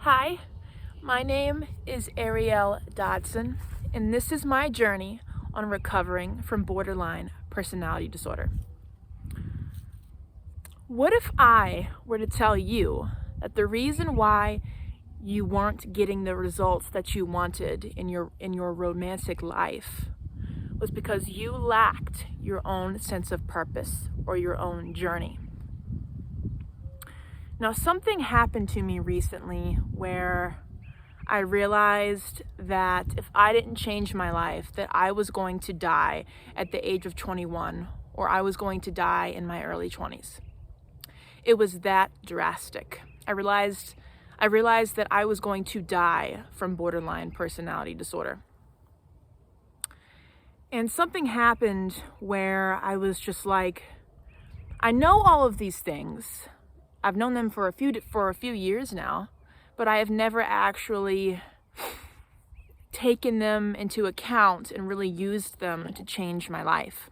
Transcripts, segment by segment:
Hi, my name is Ariel Dodson, and this is my journey on recovering from borderline personality disorder. What if I were to tell you that the reason why you weren't getting the results that you wanted in your romantic life was because you lacked your own sense of purpose or your own journey? Now, something happened to me recently where I realized that if I didn't change my life, that I was going to die at the age of 21, or I was going to die in my early 20s. It was that drastic. I realized that I was going to die from borderline personality disorder. And something happened where I was just like, I know all of these things. I've known them for a few years now, but I have never actually taken them into account and really used them to change my life.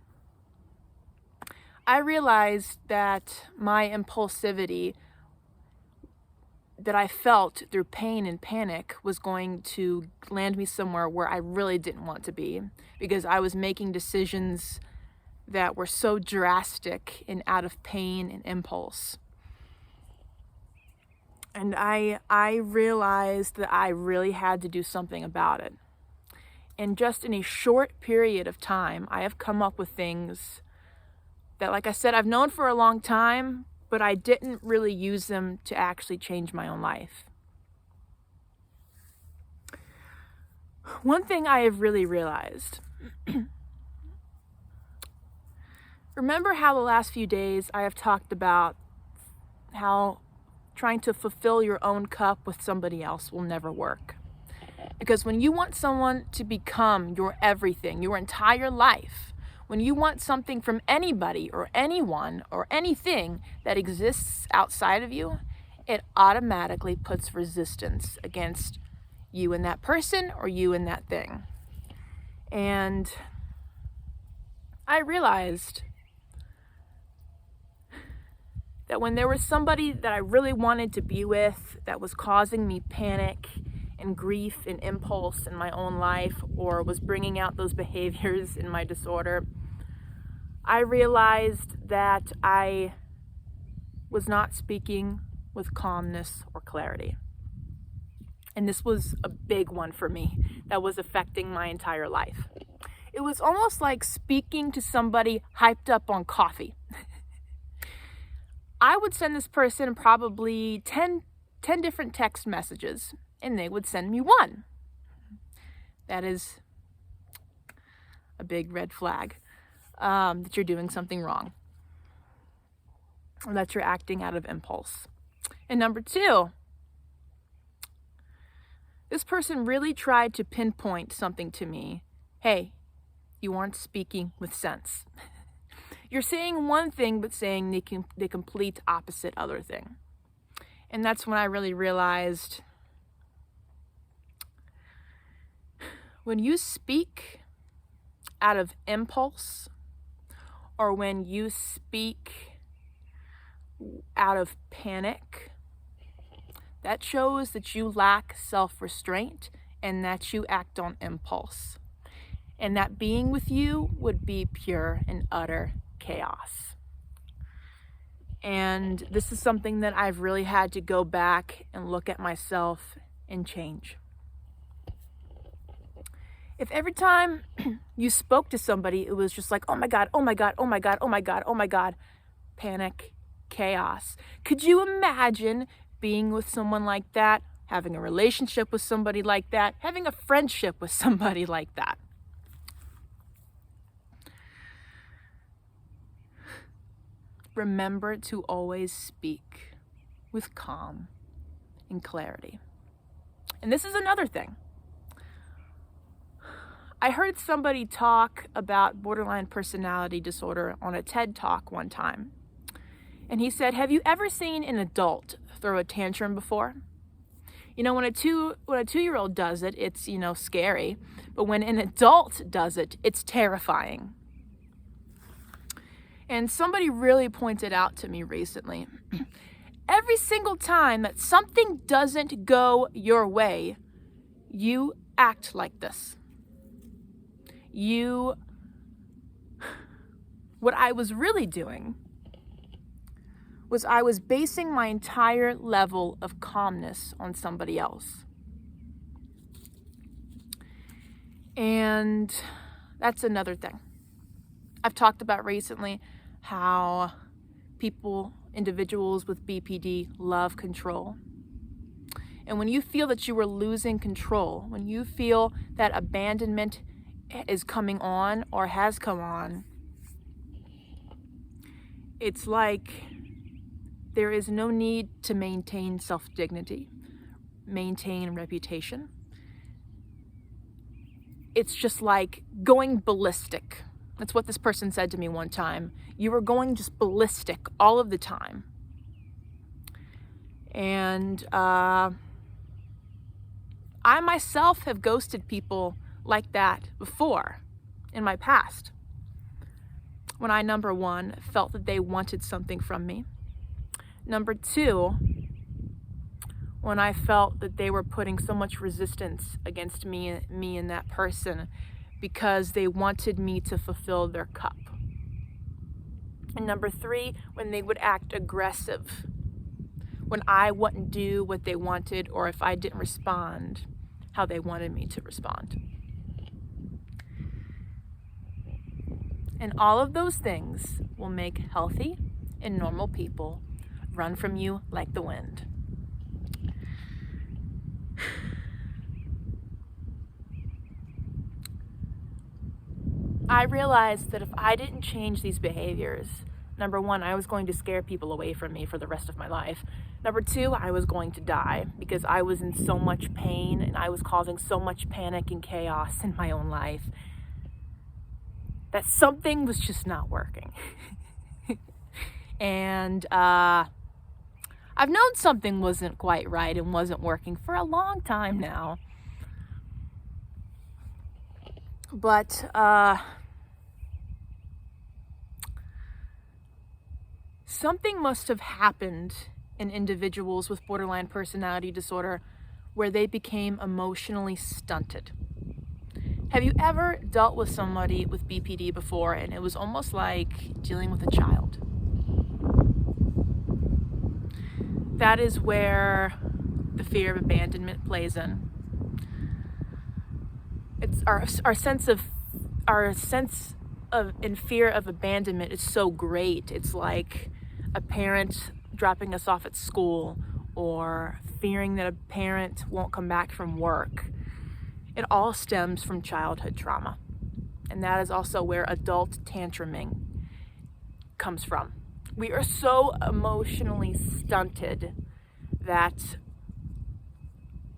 I realized that my impulsivity that I felt through pain and panic was going to land me somewhere where I really didn't want to be, because I was making decisions that were so drastic and out of pain and impulse. And I realized that I really had to do something about it. And just in a short period of time, I have come up with things that, like I said, I've known for a long time, but I didn't really use them to actually change my own life. One thing I have really realized, remember how the last few days I have talked about how trying to fulfill your own cup with somebody else will never work. Because when you want someone to become your everything, your entire life, when you want something from anybody or anyone or anything that exists outside of you, it automatically puts resistance against you and that person or you and that thing. And I realized that when there was somebody that I really wanted to be with that was causing me panic and grief and impulse in my own life, or was bringing out those behaviors in my disorder, I realized that I was not speaking with calmness or clarity. And this was a big one for me that was affecting my entire life. It was almost like speaking to somebody hyped up on coffee. I would send this person probably 10 different text messages, and they would send me one. That is a big red flag that you're doing something wrong, or that you're acting out of impulse. And number two, this person really tried to pinpoint something to me. Hey, you aren't speaking with sense. You're saying one thing, but saying the complete opposite other thing. And that's when I really realized, when you speak out of impulse, or when you speak out of panic, that shows that you lack self-restraint and that you act on impulse. And that being with you would be pure and utter chaos. And this is something that I've really had to go back and look at myself and change. If every time you spoke to somebody, it was just like, oh my God, oh my God, oh my God, oh my God, oh my God, panic, chaos. Could you imagine being with someone like that, having a relationship with somebody like that, having a friendship with somebody like that? Remember to always speak with calm and clarity. And this is another thing. I heard somebody talk about borderline personality disorder on a TED Talk one time. And he said, have you ever seen an adult throw a tantrum before? You know, when a 2-year-old does it, it's, scary. But when an adult does it, it's terrifying. And somebody really pointed out to me recently every single time that something doesn't go your way, you act like this. What I was really doing was I was basing my entire level of calmness on somebody else. And that's another thing. I've talked about recently how individuals with BPD love control. And when you feel that you are losing control, when you feel that abandonment is coming on or has come on, it's like there is no need to maintain self-dignity, maintain reputation. It's just like going ballistic. That's what this person said to me one time. You were going just ballistic all of the time. And I myself have ghosted people like that before in my past. When I, number one, felt that they wanted something from me. Number two, when I felt that they were putting so much resistance against me and that person because they wanted me to fulfill their cup. And number three, when they would act aggressive, when I wouldn't do what they wanted or if I didn't respond how they wanted me to respond. And all of those things will make healthy and normal people run from you like the wind. I realized that if I didn't change these behaviors, number one, I was going to scare people away from me for the rest of my life. Number two, I was going to die because I was in so much pain and I was causing so much panic and chaos in my own life that something was just not working. And I've known something wasn't quite right and wasn't working for a long time now. But something must have happened in individuals with borderline personality disorder where they became emotionally stunted. Have you ever dealt with somebody with BPD before and it was almost like dealing with a child? That is where the fear of abandonment plays in. It's our sense of in fear of abandonment is so great. It's like a parent dropping us off at school or fearing that a parent won't come back from work. It all stems from childhood trauma. And that is also where adult tantruming comes from. We are so emotionally stunted that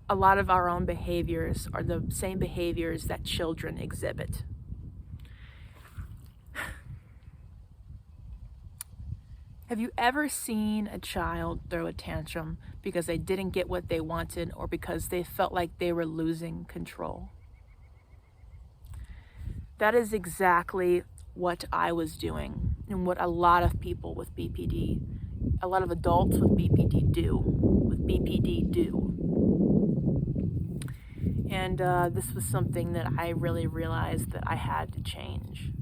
a lot of our own behaviors are the same behaviors that children exhibit. Have you ever seen a child throw a tantrum because they didn't get what they wanted or because they felt like they were losing control? That is exactly what I was doing and what a lot of people with BPD, a lot of adults with BPD do. And this was something that I really realized that I had to change.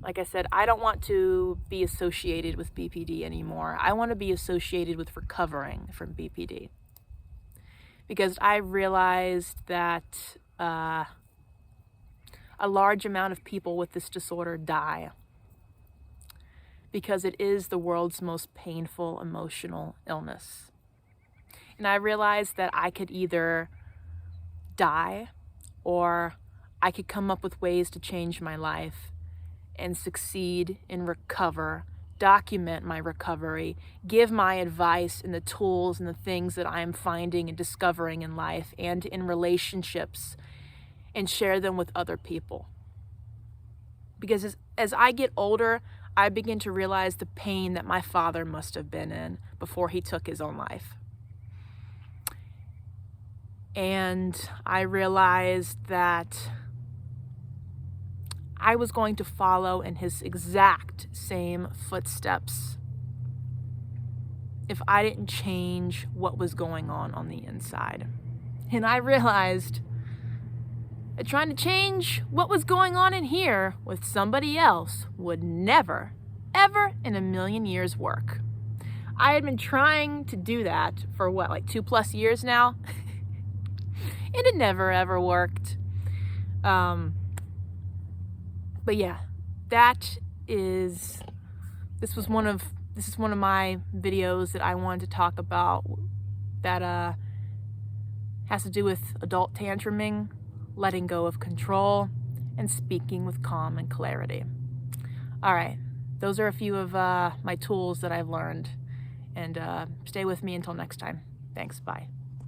Like I said, I don't want to be associated with BPD anymore. I want to be associated with recovering from BPD. Because I realized that a large amount of people with this disorder die. Because it is the world's most painful emotional illness. And I realized that I could either die or I could come up with ways to change my life and succeed and recover, document my recovery, give my advice and the tools and the things that I am finding and discovering in life and in relationships and share them with other people. Because as I get older, I begin to realize the pain that my father must have been in before he took his own life. And I realized that I was going to follow in his exact same footsteps. if I didn't change what was going on the inside. And I realized that trying to change what was going on in here with somebody else would never, ever in a million years work. I had been trying to do that for what, like 2+ years now? And it never ever worked. But yeah, this is one of my videos that I wanted to talk about that has to do with adult tantruming, letting go of control, and speaking with calm and clarity. All right, those are a few of my tools that I've learned, and stay with me until next time. Thanks, bye.